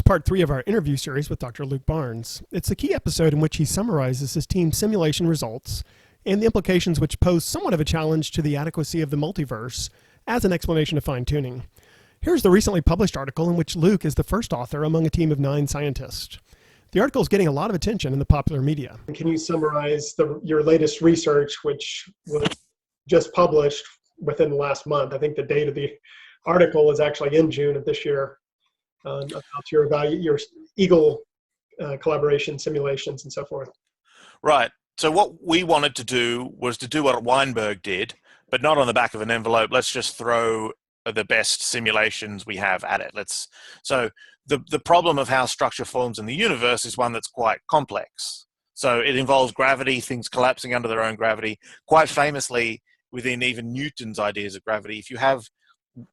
part 3 of our interview series with Dr. Luke Barnes. It's a key episode in which he summarizes his team's simulation results and the implications which pose somewhat of a challenge to the adequacy of the multiverse as an explanation of fine-tuning. Here's the recently published article in which Luke is the first author among a team of 9 scientists. The article is getting a lot of attention in the popular media. Can you summarize your latest research, which was just published within the last month? I think the date of the article is actually in June of this year, about your Eagle collaboration simulations and so forth. Right. So what we wanted to do was to do what Weinberg did, but not on the back of an envelope. Let's just throw the best simulations we have at it. So the problem of how structure forms in the universe is one that's quite complex. So it involves gravity, things collapsing under their own gravity. Quite famously, within even Newton's ideas of gravity, if you have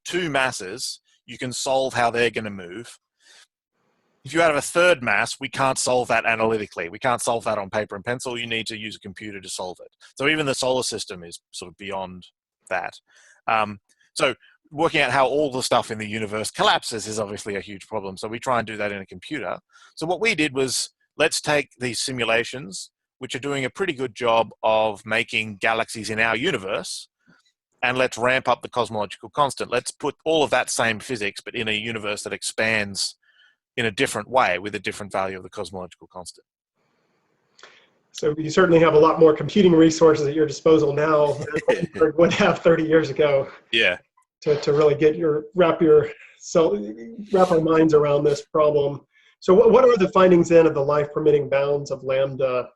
2 masses, you can solve how they're going to move. If you have a third mass, we can't solve that analytically. We can't solve that on paper and pencil. You need to use a computer to solve it. So even the solar system is sort of beyond that. So working out how all the stuff in the universe collapses is obviously a huge problem. So we try and do that in a computer. So what we did was, let's take these simulations, which are doing a pretty good job of making galaxies in our universe, and let's ramp up the cosmological constant. Let's put all of that same physics, but in a universe that expands in a different way with a different value of the cosmological constant. So you certainly have a lot more computing resources at your disposal now than Weinberg would have 30 years ago. Yeah. To really wrap our minds around this problem. So what are the findings then of the life-permitting bounds of lambda?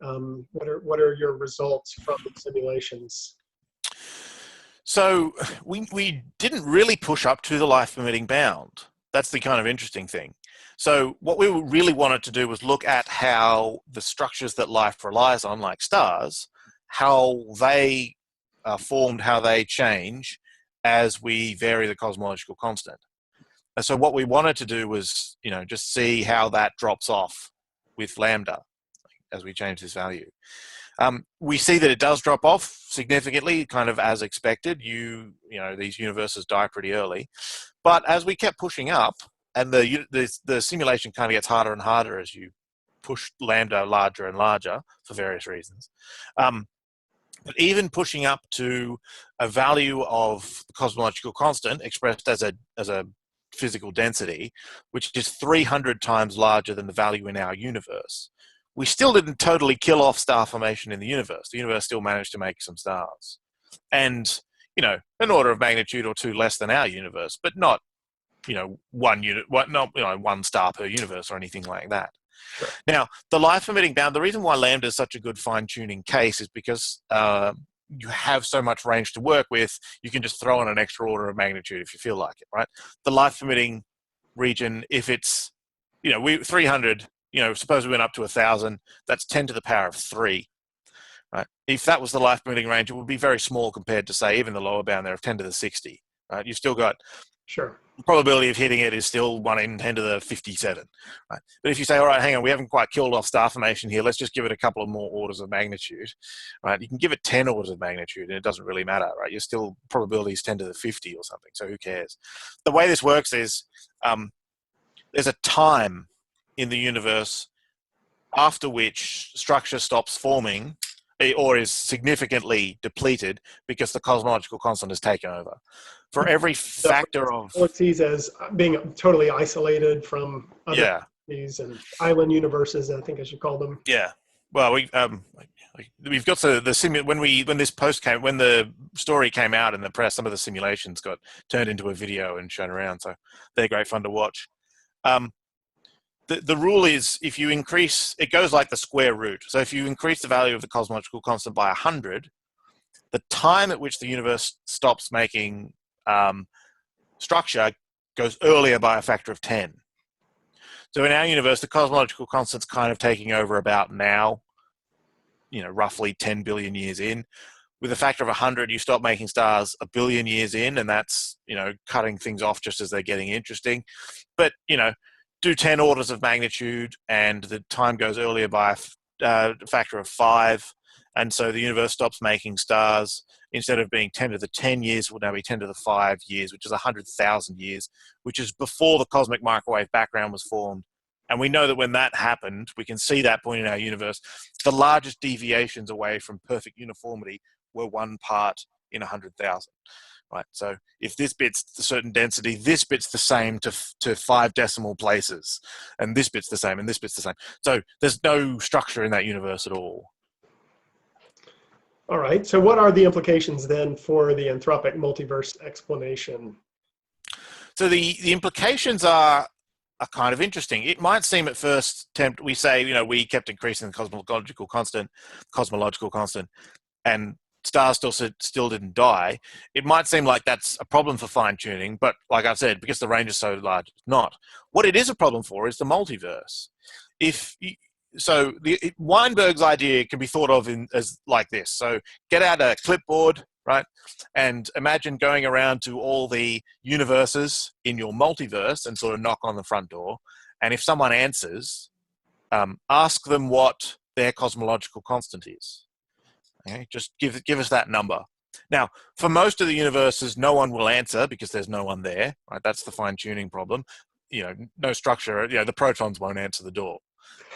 What are your results from the simulations? So we didn't really push up to the life-permitting bound. That's the kind of interesting thing. So what we really wanted to do was look at how the structures that life relies on, like stars, how they are formed, how they change as we vary the cosmological constant. And so what we wanted to do was, just see how that drops off with lambda as we change this value. We see that it does drop off significantly, kind of as expected. These universes die pretty early. But as we kept pushing up, and the simulation kind of gets harder and harder as you push lambda larger and larger for various reasons. But even pushing up to a value of the cosmological constant expressed as a physical density, which is 300 times larger than the value in our universe, we still didn't totally kill off star formation in the universe. The universe still managed to make some stars. And, an order of magnitude or 2 less than our universe, but not, one star per universe or anything like that. Sure. Now, the life-permitting bound, the reason why lambda is such a good fine-tuning case is because you have so much range to work with, you can just throw in an extra order of magnitude if you feel like it, right? The life-permitting region, if it's, 300, suppose we went up to 1,000, that's 10 to the power of 3, right? If that was the life-permitting range, it would be very small compared to, say, even the lower bound there of 10 to the 60, right? You've still got... Sure. The probability of hitting it is still 1 in 10 to the 57, right? But if you say, all right, hang on, we haven't quite killed off star formation here, let's just give it a couple of more orders of magnitude, right? You can give it 10 orders of magnitude and it doesn't really matter, right? You're still, probability is 10 to the 50 or something, so who cares? The way this works is there's a time in the universe after which structure stops forming or is significantly depleted because the cosmological constant has taken over. For every factor of... Galaxies as being totally isolated from other galaxies and island universes, I think I should call them. Yeah. Well, we've got when the story came out in the press, some of the simulations got turned into a video and shown around, so they're great fun to watch. The rule is, if you increase, it goes like the square root. So if you increase the value of the cosmological constant by 100, the time at which the universe stops making structure goes earlier by a factor of 10. So in our universe, the cosmological constant's kind of taking over about now, roughly 10 billion years in. With a factor of 100, you stop making stars a billion years in, and that's, cutting things off just as they're getting interesting. But, do 10 orders of magnitude, and the time goes earlier by factor of 5, and so the universe stops making stars. Instead of being 10 to the 10 years, it will now be 10 to the 5 years, which is 100,000 years, which is before the cosmic microwave background was formed. And we know that when that happened, we can see that point in our universe. The largest deviations away from perfect uniformity were 1 part in 100,000. Right. So if this bit's a certain density, this bit's the same to 5 decimal places, and this bit's the same, and this bit's the same. So there's no structure in that universe at all. All right. So what are the implications then for the anthropic multiverse explanation? So the implications are kind of interesting. It might seem at first attempt, we say, we kept increasing the cosmological constant, and stars still didn't die. It might seem like that's a problem for fine tuning, but like I said, because the range is so large, it's not. What it is a problem for is the multiverse. Weinberg's idea can be thought of as like this. So get out a clipboard, right, and imagine going around to all the universes in your multiverse and sort of knock on the front door. And if someone answers, ask them what their cosmological constant is. Okay, just give us that number. Now, for most of the universes, no one will answer because there's no one there. Right, that's the fine-tuning problem. No structure. The protons won't answer the door,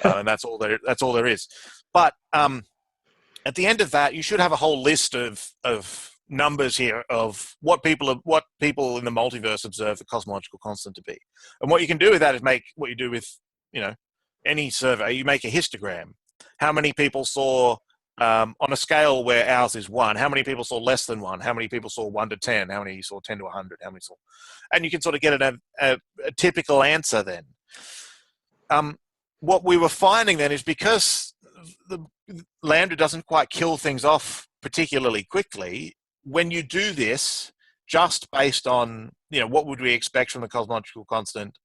and that's all there is. But at the end of that, you should have a whole list of numbers here of what people in the multiverse observe the cosmological constant to be. And what you can do with that is make what you do with any survey. You make a histogram. How many people saw on a scale where ours is 1, how many people saw less than 1? How many people saw 1 to 10? How many saw 10 to 100? How many saw? And you can sort of get a typical answer then. What we were finding then is because the lambda doesn't quite kill things off particularly quickly, when you do this just based on, what would we expect from the cosmological constant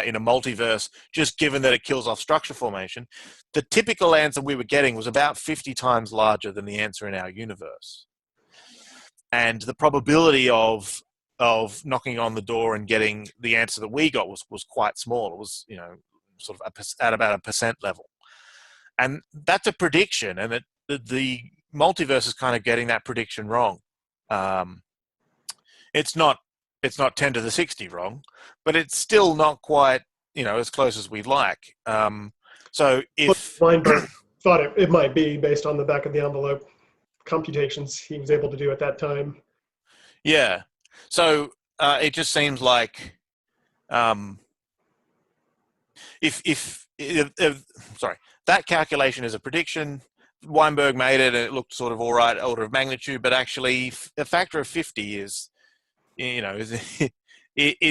in a multiverse, just given that it kills off structure formation, the typical answer we were getting was about 50 times larger than the answer in our universe. And the probability of knocking on the door and getting the answer that we got was quite small. It was, sort of at about a percent level. And that's a prediction, and the multiverse is kind of getting that prediction wrong. It's not 10 to the 60 wrong, but it's still not quite, as close as we'd like. So if Weinberg thought it might be based on the back of the envelope computations he was able to do at that time. Yeah. So it just seems like that calculation is a prediction. Weinberg made it and it looked sort of all right, order of magnitude, but actually a factor of 50 is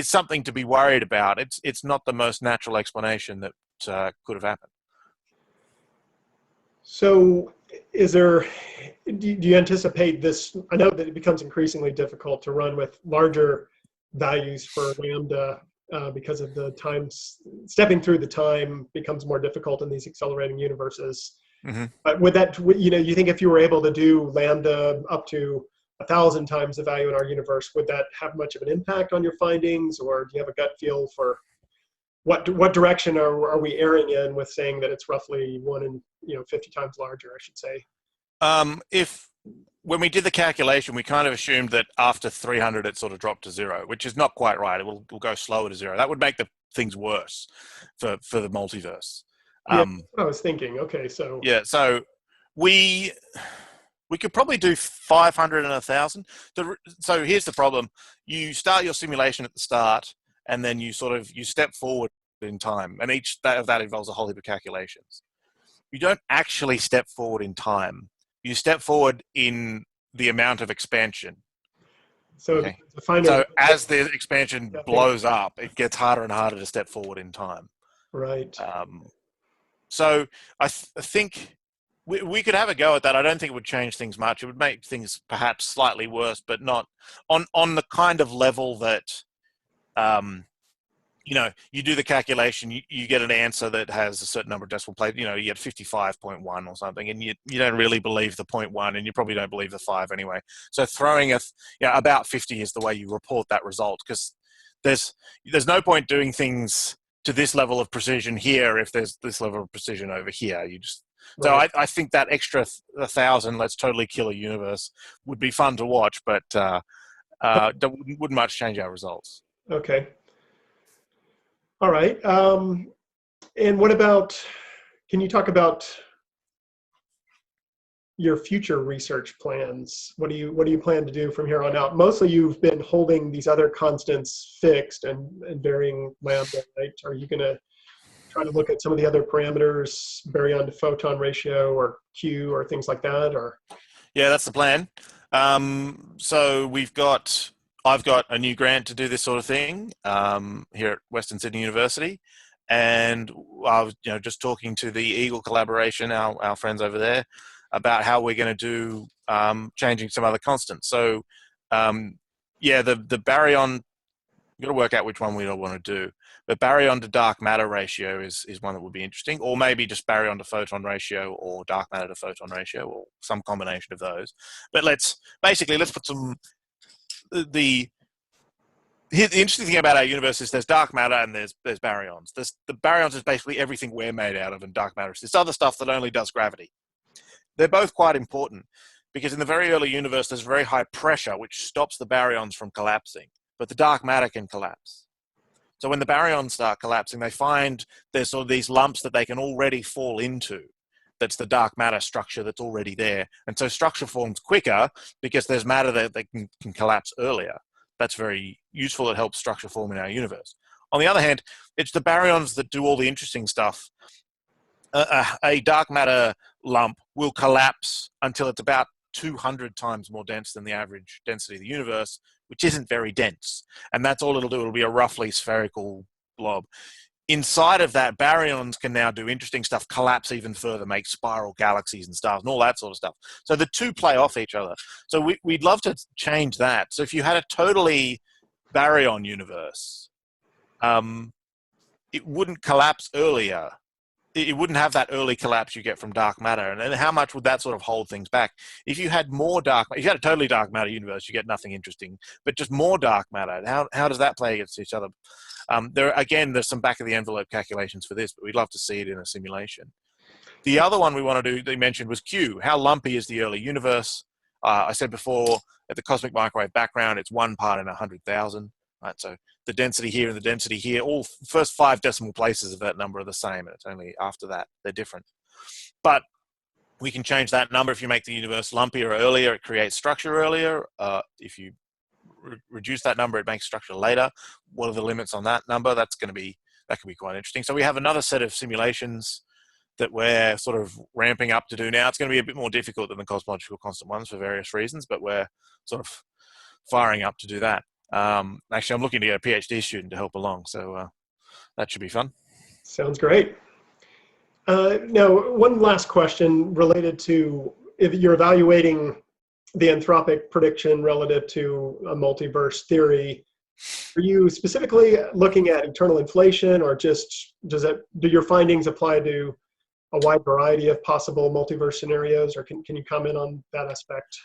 something to be worried about. It's not the most natural explanation that could have happened. So do you anticipate this? I know that it becomes increasingly difficult to run with larger values for lambda because of the times. Stepping through the time becomes more difficult in these accelerating universes. Mm-hmm. But would that, you think if you were able to do lambda up to 1,000 times the value in our universe, would that have much of an impact on your findings, or do you have a gut feel for what direction are we erring in with saying that it's roughly 1 in 50 times larger, I should say? When we did the calculation, we kind of assumed that after 300 it sort of dropped to 0, which is not quite right. It will go slower to 0. That would make the things worse for the multiverse. Yeah, that's what I was thinking. Okay, so yeah, so we could probably do 500 and 1,000. So here's the problem: you start your simulation at the start, and then you step forward in time, and each of that involves a whole heap of calculations. You don't actually step forward in time. You step forward in the amount of expansion. So, okay. So as the expansion blows up, it gets harder and harder to step forward in time. Right. So I think we could have a go at that. I don't think it would change things much. It would make things perhaps slightly worse, but not on the kind of level that, you do the calculation, you get an answer that has a certain number of decimal places. You get 55.1 or something, and you don't really believe the 0.1, and you probably don't believe the 5 anyway. So throwing about 50 is the way you report that result, because there's no point doing things to this level of precision here if there's this level of precision over here. You just So Right. I think that extra 1,000, let's totally kill a universe, would be fun to watch, but that wouldn't much change our results. Okay. All right. And what about, can you talk about your future research plans? What do you plan to do from here on out? Mostly you've been holding these other constants fixed and varying lambda, right? Are you going to try to look at some of the other parameters, baryon to photon ratio or Q or things like that? Or Yeah, that's the plan. So I've got a new grant to do this sort of thing here at Western Sydney University, and I was just talking to the Eagle collaboration, our friends over there, about how we're going to do changing some other constants. So yeah, the baryon, we've got to work out which one we all want to do. But baryon to dark matter ratio is one that would be interesting, or maybe just baryon to photon ratio, or dark matter to photon ratio, or some combination of those. But let's put some the interesting thing about our universe is there's dark matter and there's baryons. The baryons is basically everything we're made out of, and dark matter is this other stuff that only does gravity. They're both quite important because in the very early universe there's very high pressure which stops the baryons from collapsing, but the dark matter can collapse. So when the baryons start collapsing, they find there's sort of these lumps that they can already fall into. That's the dark matter structure that's already there. And so structure forms quicker because there's matter that they can collapse earlier. That's very useful. It helps structure form in our universe. On the other hand, it's the baryons that do all the interesting stuff. A dark matter lump will collapse until it's about 200 times more dense than the average density of the universe, which isn't very dense. And that's all it'll do. It'll be a roughly spherical blob. Inside of that, baryons can now do interesting stuff, collapse even further, make spiral galaxies and stars and all that sort of stuff. So the two play off each other. So we'd love to change that. So if you had a totally baryon universe, it wouldn't collapse earlier. It wouldn't have that early collapse you get from dark matter. And then how much would that sort of hold things back? If you had more if you had a totally dark matter universe, you get nothing interesting, but just more dark matter. How does that play against each other? There's some back of the envelope calculations for this, but we'd love to see it in a simulation. The other one we want to do, they mentioned, was Q. How lumpy is the early universe? I said before, at the cosmic microwave background, it's 1 part in 100,000. Right, so the density here and the density here, all first 5 decimal places of that number are the same, and it's only after that they're different. But we can change that number. If you make the universe lumpier earlier, it creates structure earlier. If you reduce that number, it makes structure later. What are the limits on that number? That could be quite interesting. So we have another set of simulations that we're sort of ramping up to do now. It's going to be a bit more difficult than the cosmological constant ones for various reasons, but we're sort of firing up to do that. Actually, I'm looking to get a PhD student to help along, so that should be fun. sounds great. Now, one last question related to if you're evaluating the anthropic prediction relative to a multiverse theory. Are you specifically looking at eternal inflation, or just do your findings apply to a wide variety of possible multiverse scenarios, or can you comment on that aspect?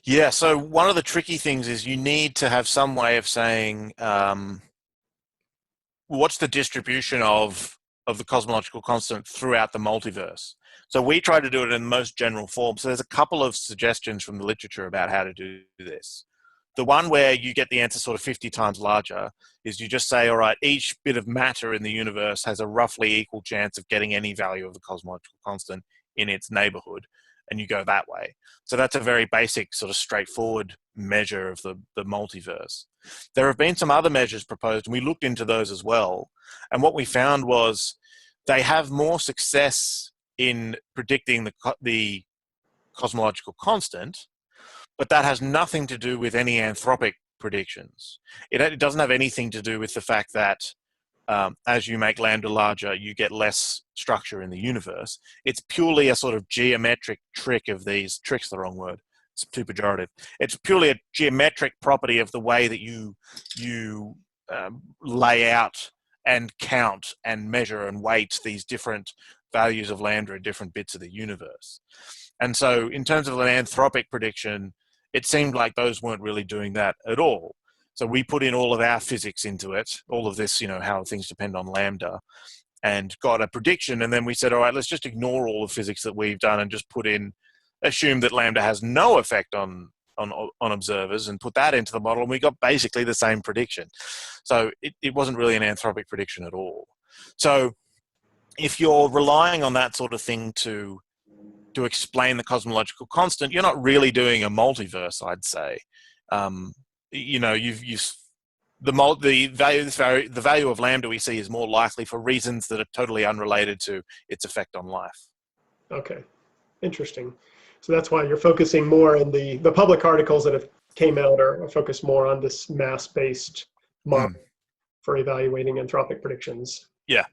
Yeah, so one of the tricky things is you need to have some way of saying what's the distribution of the cosmological constant throughout the multiverse. So we try to do it in the most general form. So there's a couple of suggestions from the literature about how to do this. The one where you get the answer sort of 50 times larger is you just say, all right, each bit of matter in the universe has a roughly equal chance of getting any value of the cosmological constant in its neighborhood, and you go that way. So that's a very basic, sort of straightforward measure of the multiverse. There have been some other measures proposed, and we looked into those as well. And what we found was they have more success in predicting the cosmological constant, but that has nothing to do with any anthropic predictions. It doesn't have anything to do with the fact that as you make lambda larger, you get less structure in the universe. It's purely a sort of geometric trick of these, trick's the wrong word, it's too pejorative. It's purely a geometric property of the way that you lay out and count and measure and weight these different values of lambda in different bits of the universe. And so in terms of an anthropic prediction, it seemed like those weren't really doing that at all. So we put in all of our physics into it, all of this, how things depend on lambda. and got a prediction. And then we said, all right, let's just ignore all the physics that we've done and just assume that lambda has no effect on observers and put that into the model. And we got basically the same prediction. So it wasn't really an anthropic prediction at all. So if you're relying on that sort of thing to explain the cosmological constant, you're not really doing a multiverse, I'd say. The value of lambda we see is more likely for reasons that are totally unrelated to its effect on life. Okay, interesting. So that's why you're focusing more on the public articles that have came out are focused more on this mass-based model for evaluating anthropic predictions. Yeah.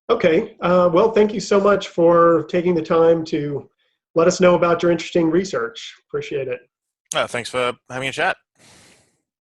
Okay, well, thank you so much for taking the time to let us know about your interesting research. Appreciate it. Thanks for having a chat.